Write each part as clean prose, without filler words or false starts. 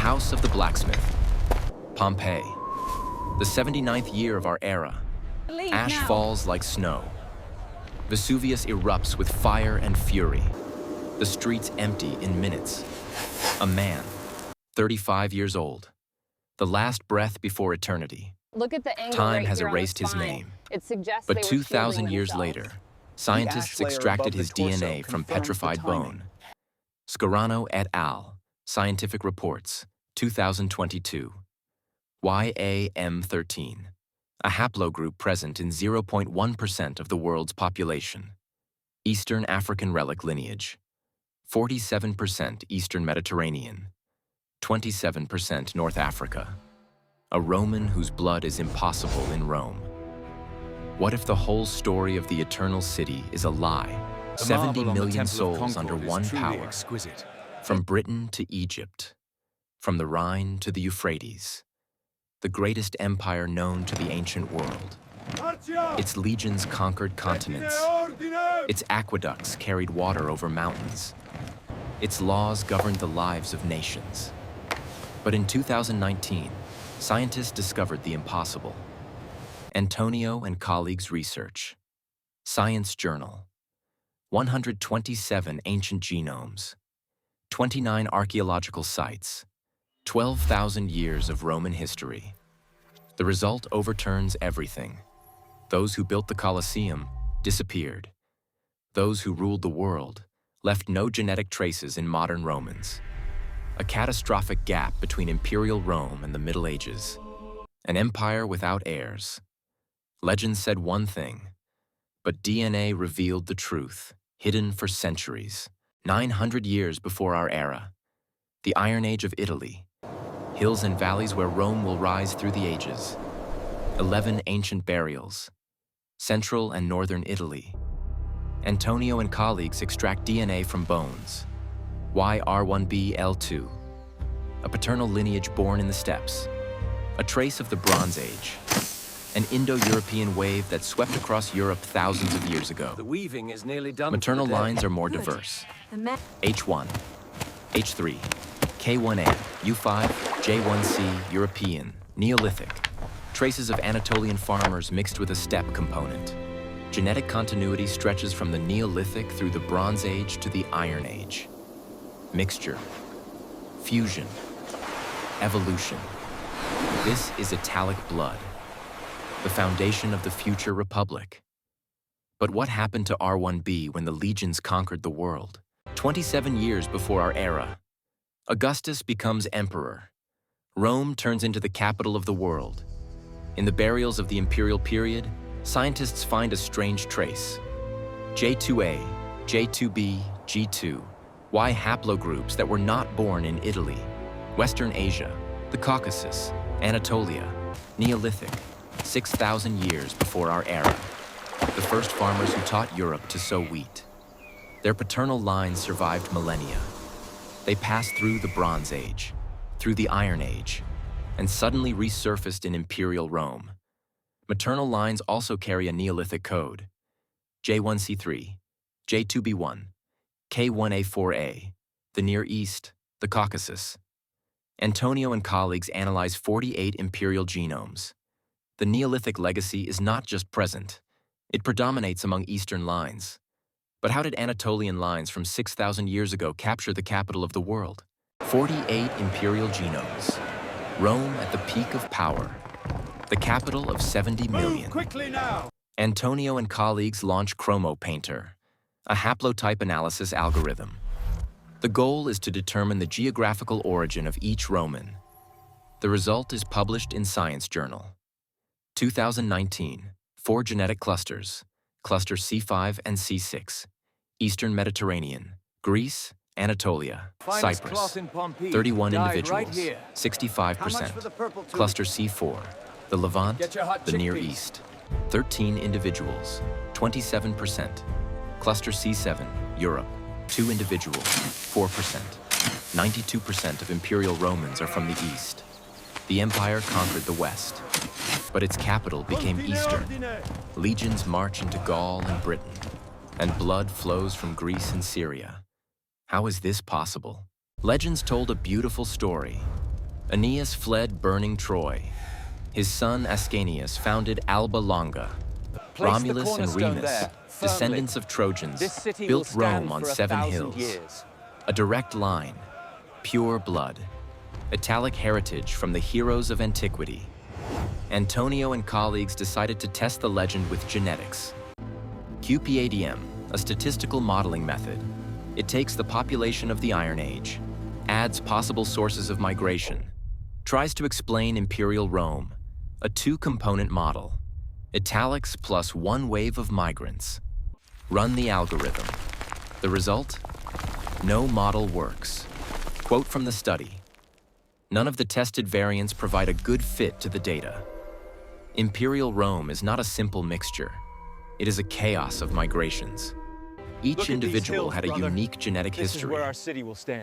house of the blacksmith. Pompeii. The 79th year of our era. Ash falls like snow. Vesuvius erupts with fire and fury. The streets empty in minutes. A man, 35 years old. The last breath before eternity. Look at the angle Time right has here on the erased his spine. name. It suggests But they were 2,000 shielding years themselves. later, scientists extracted his DNA from petrified bone. Scarano et al. Scientific Reports, 2022. YAM13. A haplogroup present in 0.1% of the world's population. Eastern African relic lineage. 47% Eastern Mediterranean. 27% North Africa. A Roman whose blood is impossible in Rome. What if the whole story of the Eternal City is a lie? 70 million souls under one power. Exquisite. From Britain to Egypt. From the Rhine to the Euphrates. The greatest empire known to the ancient world. Its legions conquered continents. Its aqueducts carried water over mountains. Its laws governed the lives of nations. But in 2019, scientists discovered the impossible. Antonio and colleagues' research. Science Journal. 127 ancient genomes. 29 archaeological sites. 12,000 years of Roman history. The result overturns everything. Those who built the Colosseum disappeared. Those who ruled the world left no genetic traces in modern Romans. A catastrophic gap between imperial Rome and the Middle Ages. An empire without heirs. Legend said one thing, but DNA revealed the truth, hidden for centuries. 900 years before our era. The Iron Age of Italy. Hills and valleys where Rome will rise through the ages. 11 ancient burials. Central and northern Italy. Antonio and colleagues extract DNA from bones. YR1BL2. A paternal lineage born in the steppes. A trace of the Bronze Age. An Indo-European wave that swept across Europe thousands of years ago. The weaving is nearly done. Maternal for the day. lines are more diverse. H1, H3, K1A, U5, J1C, European, Neolithic. Traces of Anatolian farmers mixed with a steppe component. Genetic continuity stretches from the Neolithic through the Bronze Age to the Iron Age. Mixture, fusion, evolution. This is Italic blood, the foundation of the future republic. But what happened to R1b when the legions conquered the world? 27 years before our era. Augustus becomes emperor. Rome turns into the capital of the world. In the burials of the imperial period, scientists find a strange trace. J2A, J2B, G2, Y haplogroups that were not born in Italy, Western Asia, the Caucasus, Anatolia, Neolithic, 6,000 years before our era. The first farmers who taught Europe to sow wheat. Their paternal lines survived millennia. They passed through the Bronze Age, through the Iron Age, and suddenly resurfaced in imperial Rome. Maternal lines also carry a Neolithic code. J1C3, J2B1, K1A4A, the Near East, the Caucasus. Antonio and colleagues analyze 48 imperial genomes. The Neolithic legacy is not just present, it predominates among Eastern lines. But how did Anatolian lines from 6,000 years ago capture the capital of the world? 48 imperial genomes. Rome at the peak of power. The capital of 70 million. Move quickly now. Antonio and colleagues launch Chromo Painter, a haplotype analysis algorithm. The goal is to determine the geographical origin of each Roman. The result is published in Science Journal. 2019, 4 genetic clusters, cluster C5 and C6, Eastern Mediterranean, Greece, Anatolia, Finest Cyprus, cloth in Pompeii. 31 Dyed individuals, right here. 65%, cluster C4, the Levant, Get your hot the Near chickpeas. East, 13 individuals, 27%, cluster C7, Europe, 2 individuals, 4%, 92% of imperial Romans are from the East. The empire conquered the West, but its capital became Eastern. Legions march into Gaul and Britain, and blood flows from Greece and Syria. How is this possible? Legends told a beautiful story, Aeneas fled burning Troy. His son Ascanius founded Alba Longa. Place the Romulus and cornerstone Remus, there, firmly. descendants of Trojans, This city will built stand Rome on for 7 1,000 hills. years. A direct line, pure blood, Italic heritage from the heroes of antiquity. Antonio and colleagues decided to test the legend with genetics. QPADM, a statistical modeling method. It takes the population of the Iron Age, adds possible sources of migration, tries to explain Imperial Rome, a 2-component model, italics plus 1 wave of migrants. Run the algorithm. The result? No model works. Quote from the study: none of the tested variants provide a good fit to the data. Imperial Rome is not a simple mixture. It is a chaos of migrations. Each individual had a unique genetic history.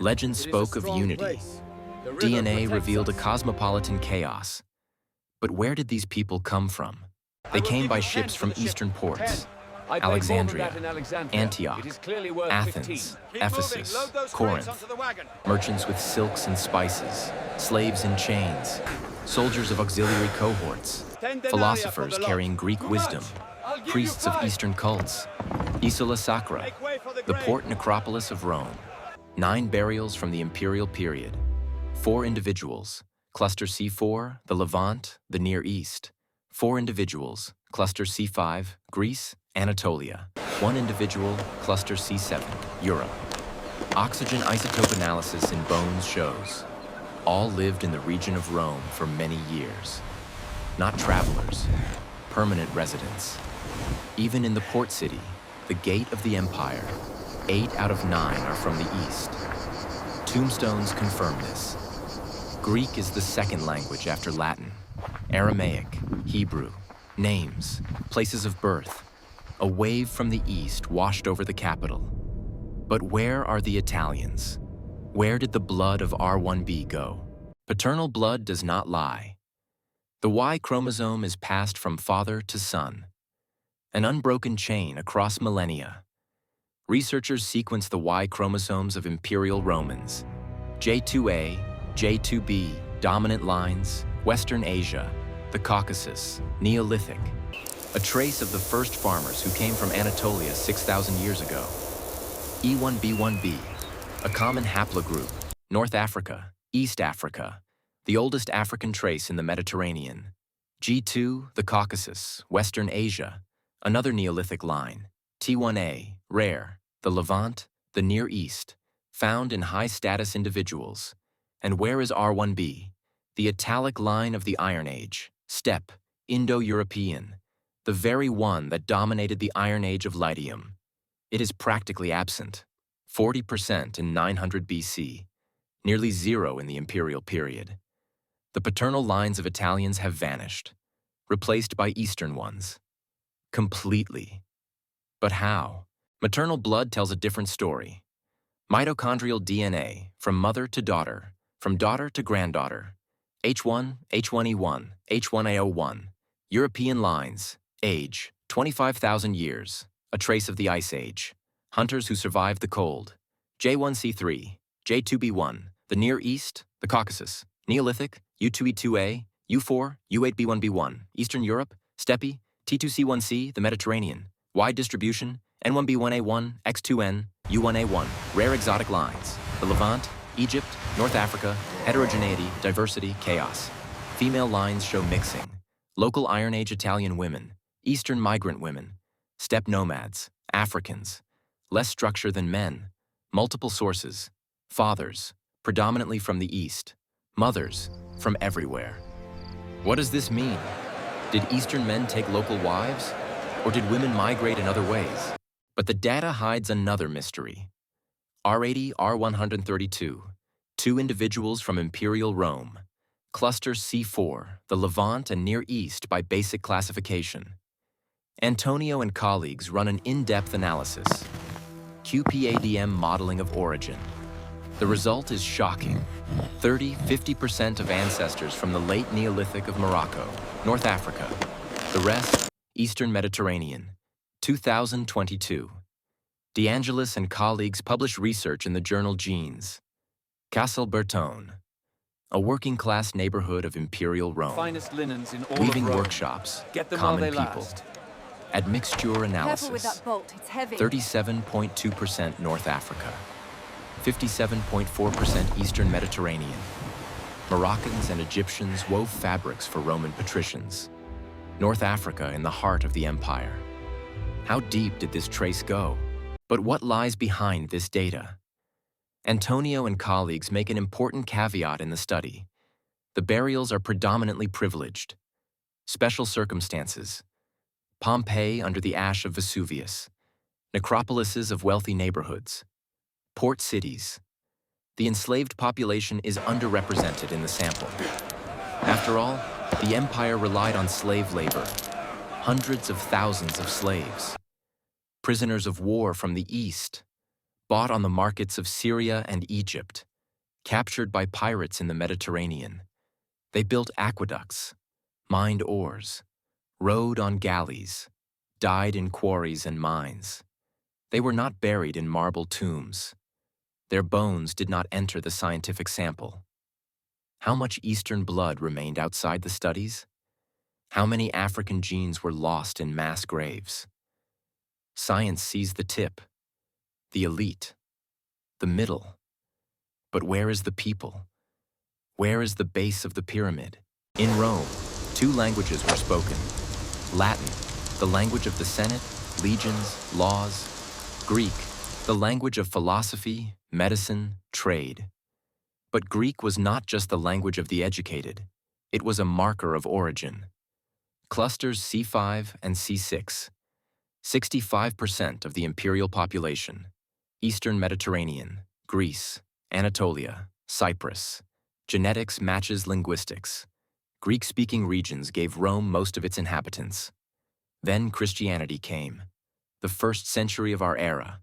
Legend spoke of unity. DNA revealed a cosmopolitan chaos. But where did these people come from? They came by ships from eastern ports. Alexandria, Antioch, Athens, Ephesus, Corinth. Merchants with silks and spices, slaves in chains, soldiers of auxiliary cohorts, philosophers carrying Greek wisdom, priests of Eastern cults, Isola Sacra, the port necropolis of Rome. 9 burials from the imperial period. 4 individuals, cluster C4, the Levant, the Near East. 4 individuals, cluster C5, Greece, Anatolia. 1 individual, cluster C7, Europe. Oxygen isotope analysis in bones shows all lived in the region of Rome for many years. Not travelers, permanent residents. Even in the port city, the gate of the empire, 8 out of 9 are from the east. Tombstones confirm this. Greek is the 2nd language after Latin. Aramaic, Hebrew, names, places of birth. A wave from the east washed over the capital. But where are the Italians? Where did the blood of R1b go? Paternal blood does not lie. The Y chromosome is passed from father to son, an unbroken chain across millennia. Researchers sequence the Y chromosomes of Imperial Romans. J2A, J2B, dominant lines, Western Asia, the Caucasus, Neolithic. A trace of the first farmers who came from Anatolia 6,000 years ago. E1B1B, a common haplogroup, North Africa, East Africa, the oldest African trace in the Mediterranean. G2, the Caucasus, Western Asia, another Neolithic line. T1A, rare, the Levant, the Near East, found in high-status individuals. And where is R1b? The Italic line of the Iron Age, steppe, Indo-European, the very one that dominated the Iron Age of Lydium. It is practically absent, 40% in 900 BC, nearly 0 in the imperial period. The paternal lines of Italians have vanished, replaced by Eastern ones. Completely. But how? Maternal blood tells a different story. Mitochondrial DNA, from mother to daughter, from daughter to granddaughter. H1, H1E1, H1A01. European lines. Age, 25,000 years. A trace of the Ice Age. Hunters who survived the cold. J1C3, J2B1. The Near East, the Caucasus. Neolithic, U2E2A, U4, U8B1B1. Eastern Europe, steppe, T2C1C, the Mediterranean. Wide distribution, N1B1A1, X2N, U1A1. Rare exotic lines. The Levant, Egypt, North Africa. Heterogeneity, diversity, chaos. Female lines show mixing. Local Iron Age Italian women. Eastern migrant women. Steppe nomads. Africans. Less structure than men. Multiple sources. Fathers, predominantly from the East. Mothers, from everywhere. What does this mean? Did Eastern men take local wives? Or did women migrate in other ways? But the data hides another mystery. R80, R132, 2 individuals from Imperial Rome. Cluster C4, the Levant and Near East by basic classification. Antonio and colleagues run an in-depth analysis. QPADM modeling of origin. The result is shocking. 30–50% of ancestors from the late Neolithic of Morocco, North Africa. The rest, Eastern Mediterranean. 2022. DeAngelis and colleagues published research in the journal Genes. Castle Bertone. a working-class neighborhood of imperial Rome, Finest linens in all weaving of Rome. workshops, Get them while common they people. last. Admixture Careful with analysis, that bolt, it's heavy. 37.2% North Africa, 57.4% Eastern Mediterranean. Moroccans and Egyptians wove fabrics for Roman patricians. North Africa in the heart of the empire. How deep did this trace go? But what lies behind this data? Antonio and colleagues make an important caveat in the study. The burials are predominantly privileged. Special circumstances. Pompeii under the ash of Vesuvius. Necropolises of wealthy neighborhoods. Port cities. The enslaved population is underrepresented in the sample. After all, the empire relied on slave labor. Hundreds of thousands of slaves. Prisoners of war from the east, bought on the markets of Syria and Egypt, captured by pirates in the Mediterranean. They built aqueducts, mined ores, rode on galleys, died in quarries and mines. They were not buried in marble tombs. Their bones did not enter the scientific sample. How much Eastern blood remained outside the studies? How many African genes were lost in mass graves? Science sees the tip, the elite, the middle. But where is the people? Where is the base of the pyramid? In Rome, 2 languages were spoken. Latin, the language of the Senate, legions, laws. Greek, the language of philosophy, medicine, trade. But Greek was not just the language of the educated. It was a marker of origin. Clusters C5 and C6. 65% of the imperial population. Eastern Mediterranean, Greece, Anatolia, Cyprus. Genetics matches linguistics. Greek-speaking regions gave Rome most of its inhabitants. Then Christianity came, the 1st century of our era.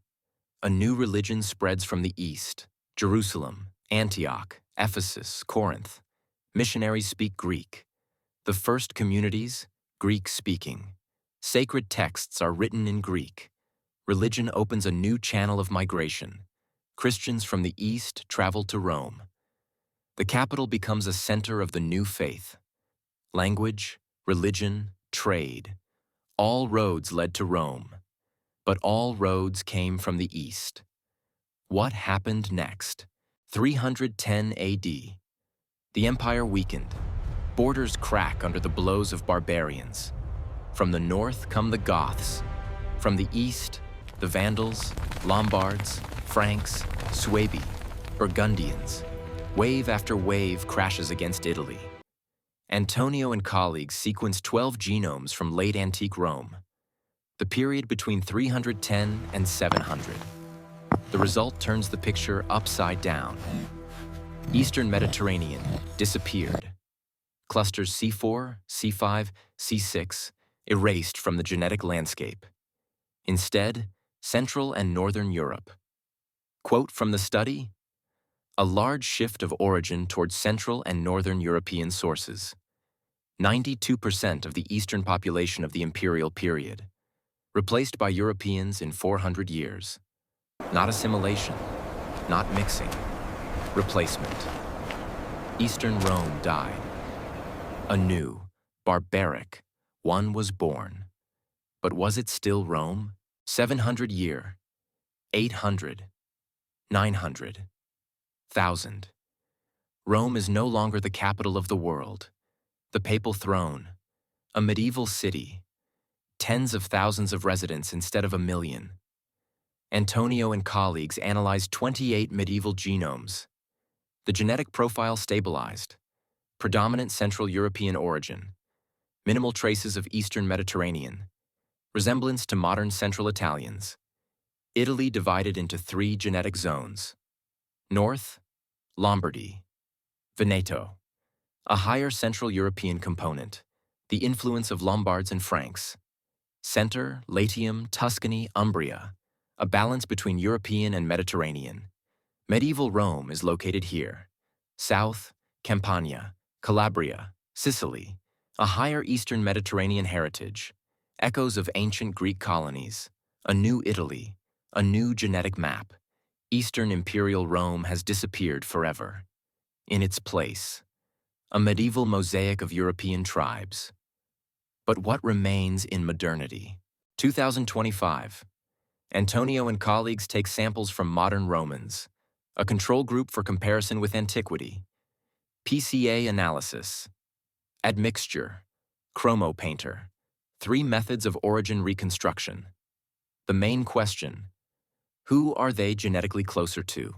A new religion spreads from the east, Jerusalem, Antioch, Ephesus, Corinth. Missionaries speak Greek. The first communities, Greek-speaking. Sacred texts are written in Greek. Religion opens a new channel of migration. Christians from the east travel to Rome. The capital becomes a center of the new faith. Language, religion, trade. All roads led to Rome. But all roads came from the east. What happened next? 310 AD. The empire weakened. Borders crack under the blows of barbarians. From the north come the Goths. From the east, the Vandals, Lombards, Franks, Suebi, Burgundians. Wave after wave crashes against Italy. Antonio and colleagues sequenced 12 genomes from late antique Rome. The period between 310 and 700. The result turns the picture upside down. Eastern Mediterranean disappeared. Clusters C4, C5, C6 erased from the genetic landscape. Instead, Central and Northern Europe. Quote from the study: a large shift of origin towards Central and Northern European sources. 92% of the Eastern population of the imperial period, replaced by Europeans in 400 years. Not assimilation, not mixing, replacement. Eastern Rome died. A new, barbaric one was born. But was it still Rome? 700 year, 800, 900, 1,000. Rome is no longer the capital of the world, the papal throne, a medieval city, tens of thousands of residents instead of 1 million. Antonio and colleagues analyzed 28 medieval genomes. The genetic profile stabilized. Predominant Central European origin. Minimal traces of Eastern Mediterranean. Resemblance to modern Central Italians. Italy divided into 3 genetic zones. North, Lombardy. Veneto. A higher Central European component. The influence of Lombards and Franks. Center, Latium, Tuscany, Umbria. A balance between European and Mediterranean. Medieval Rome is located here. South, Campania, Calabria, Sicily. A higher Eastern Mediterranean heritage. Echoes of ancient Greek colonies. A new Italy. A new genetic map. Eastern Imperial Rome has disappeared forever. In its place, a medieval mosaic of European tribes. But what remains in modernity? 2025. Antonio and colleagues take samples from modern Romans, a control group for comparison with antiquity. PCA analysis, admixture, chromo painter, 3 methods of origin reconstruction. The main question: who are they genetically closer to?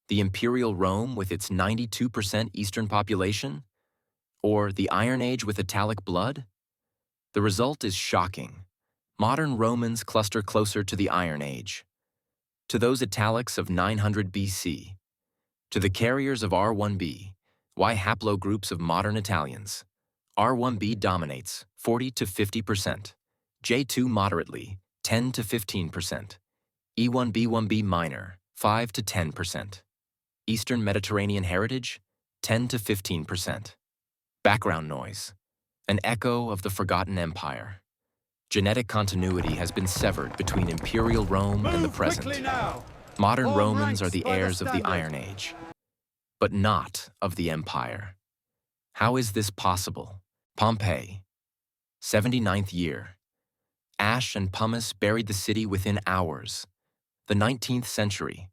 The Imperial Rome with its 92% Eastern population? Or the Iron Age with Italic blood? The result is shocking. Modern Romans cluster closer to the Iron Age, to those Italics of 900 BC, to the carriers of R1b, Y haplogroups of modern Italians. R1b dominates, 40 to 50%, J2 moderately, 10 to 15%, E1b1b minor, 5 to 10%, Eastern Mediterranean heritage, 10 to 15%. Background noise, an echo of the forgotten empire. Genetic continuity has been severed between Imperial Rome and the Move present. quickly now. Modern Form Romans are ranks the by the heirs of the standard. Iron Age, but not of the empire. How is this possible? Pompeii, 79th year. Ash and pumice buried the city within hours. The 19th century.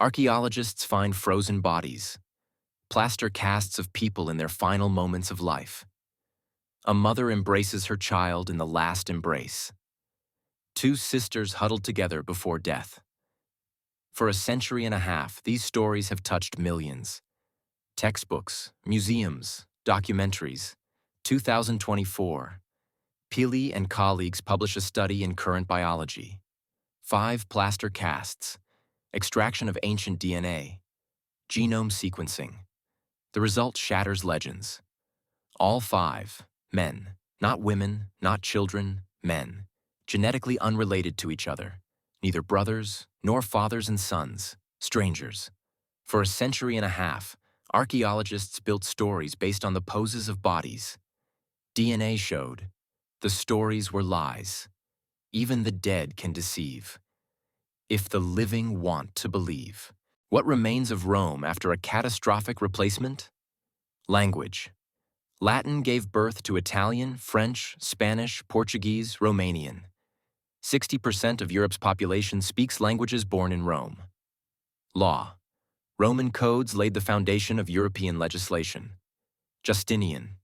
Archaeologists find frozen bodies, plaster casts of people in their final moments of life. A mother embraces her child in the last embrace. 2 sisters huddled together before death. For a century and a half, these stories have touched millions. Textbooks, museums, documentaries. 2024. Pili and colleagues publish a study in Current Biology. 5 plaster casts, extraction of ancient DNA, genome sequencing. The result shatters legends. All 5, men, not women, not children, men, genetically unrelated to each other, neither brothers nor fathers and sons, strangers. For a century and a half, archaeologists built stories based on the poses of bodies. DNA showed the stories were lies. Even the dead can deceive, if the living want to believe. What remains of Rome after a catastrophic replacement? Language. Latin gave birth to Italian, French, Spanish, Portuguese, Romanian. 60% of Europe's population speaks languages born in Rome. Law. Roman codes laid the foundation of European legislation. Justinian.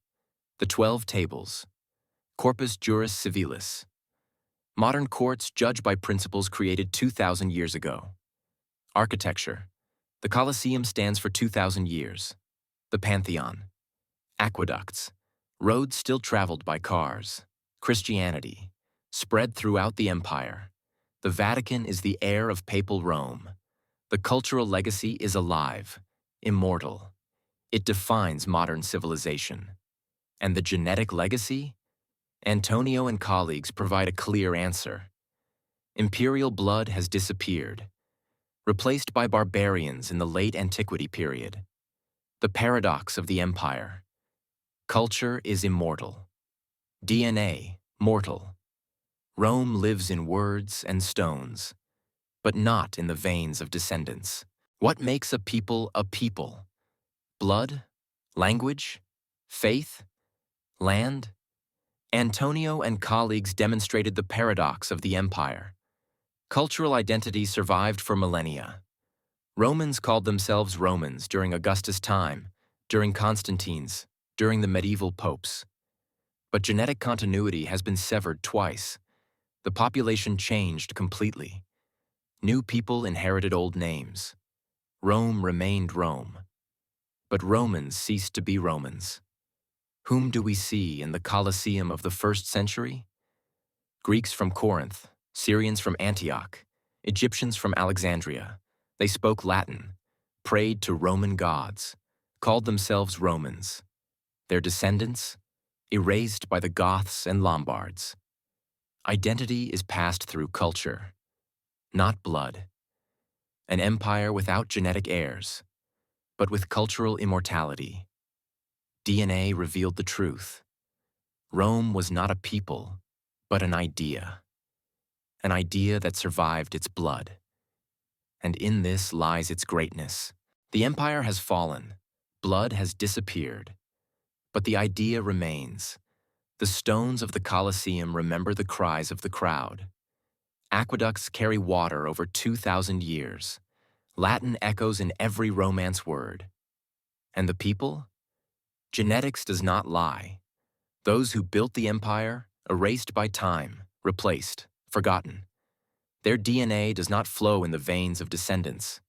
The 12 Tables. Corpus Juris Civilis. Modern courts judge by principles created 2,000 years ago. Architecture. The Colosseum stands for 2,000 years. The Pantheon. Aqueducts. Roads still traveled by cars. Christianity. Spread throughout the empire. The Vatican is the heir of papal Rome. The cultural legacy is alive, immortal. It defines modern civilization. And the genetic legacy? Antonio and colleagues provide a clear answer. Imperial blood has disappeared, replaced by barbarians in the late antiquity period. The paradox of the empire. Culture is immortal. DNA, mortal. Rome lives in words and stones, but not in the veins of descendants. What makes a people a people? Blood? Language? Faith? Land? Antonio and colleagues demonstrated the paradox of the empire. Cultural identity survived for millennia. Romans called themselves Romans during Augustus' time, during Constantine's, during the medieval popes. But genetic continuity has been severed twice. The population changed completely. New people inherited old names. Rome remained Rome. But Romans ceased to be Romans. Whom do we see in the Colosseum of the 1st century? Greeks from Corinth, Syrians from Antioch, Egyptians from Alexandria. They spoke Latin, prayed to Roman gods, called themselves Romans. Their descendants? Erased by the Goths and Lombards. Identity is passed through culture, not blood. An empire without genetic heirs, but with cultural immortality. DNA revealed the truth. Rome was not a people, but an idea that survived its blood. And in this lies its greatness. The empire has fallen, blood has disappeared, but the idea remains. The stones of the Colosseum remember the cries of the crowd. Aqueducts carry water over 2,000 years. Latin echoes in every Romance word. And the people? Genetics does not lie. Those who built the empire, erased by time, replaced, forgotten. Their DNA does not flow in the veins of descendants,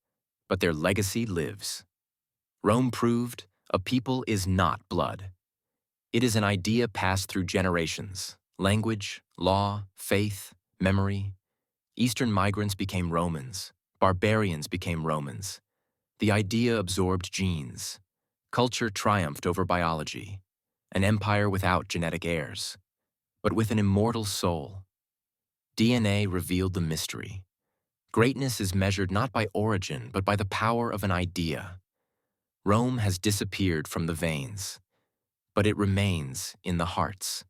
but their legacy lives. Rome proved a people is not blood. It is an idea passed through generations: language, law, faith, memory. Eastern migrants became Romans. Barbarians became Romans. The idea absorbed genes. Culture triumphed over biology. An empire without genetic heirs, but with an immortal soul. DNA revealed the mystery. Greatness is measured not by origin, but by the power of an idea. Rome has disappeared from the veins, but it remains in the hearts.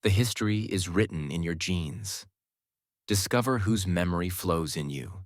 The history is written in your genes. Discover whose memory flows in you.